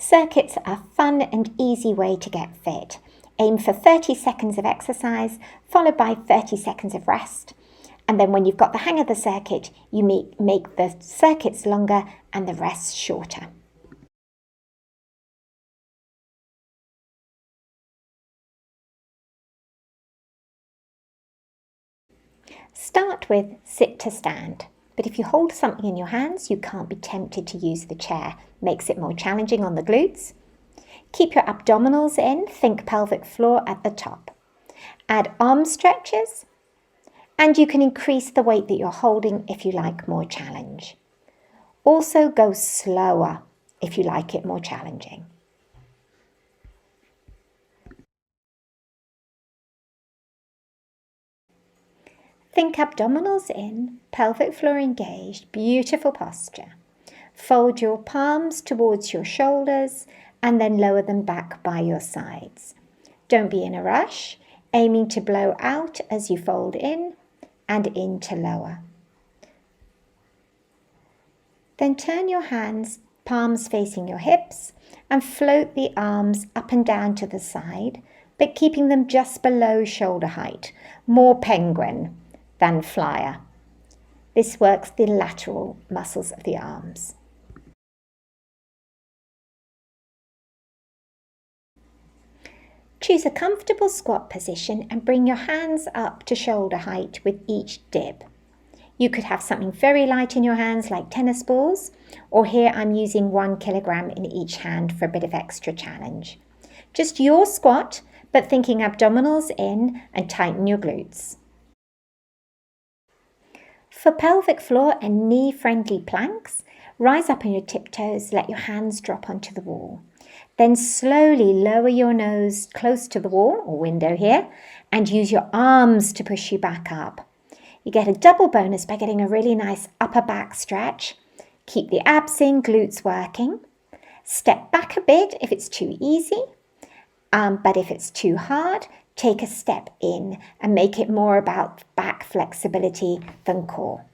Circuits are a fun and easy way to get fit. Aim for 30 seconds of exercise, followed by 30 seconds of rest. And then when you've got the hang of the circuit, you make the circuits longer and the rests shorter. Start with sit to stand. But if you hold something in your hands, you can't be tempted to use the chair. Makes it more challenging on the glutes. Keep your abdominals in, think pelvic floor at the top. Add arm stretches, and you can increase the weight that you're holding if you like more challenge. Also go slower if you like it more challenging. Think abdominals in, pelvic floor engaged, beautiful posture. Fold your palms towards your shoulders and then lower them back by your sides. Don't be in a rush, aiming to blow out as you fold in and in to lower. Then turn your hands, palms facing your hips, and float the arms up and down to the side, but keeping them just below shoulder height, more penguin than flyer. This works the lateral muscles of the arms. Choose a comfortable squat position and bring your hands up to shoulder height with each dip. You could have something very light in your hands like tennis balls, or here I'm using 1 kilogram in each hand for a bit of extra challenge. Just your squat, but thinking abdominals in and tighten your glutes. For pelvic floor and knee-friendly planks, rise up on your tiptoes, let your hands drop onto the wall. Then slowly lower your nose close to the wall or window here and use your arms to push you back up. You get a double bonus by getting a really nice upper back stretch. Keep the abs in, glutes working. Step back a bit if it's too easy, but if it's too hard, take a step in and make it more about back flexibility than core.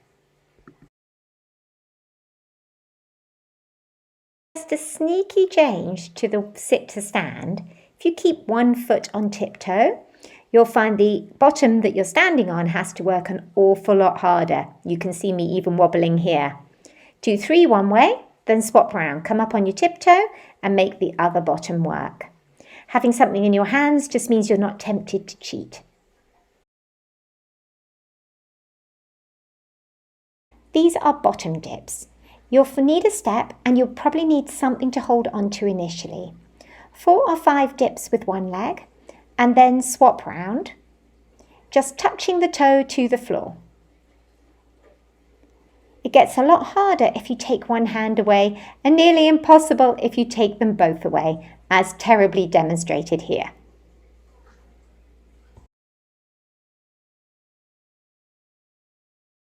Just a sneaky change to the sit to stand. If you keep one foot on tiptoe, you'll find the bottom that you're standing on has to work an awful lot harder. You can see me even wobbling here. Do 3 one way, then swap around. Come up on your tiptoe and make the other bottom work. Having something in your hands just means you're not tempted to cheat. These are bottom dips. You'll need a step and you'll probably need something to hold onto initially. 4 or 5 dips with one leg and then swap round, just touching the toe to the floor. It gets a lot harder if you take one hand away and nearly impossible if you take them both away, as terribly demonstrated here.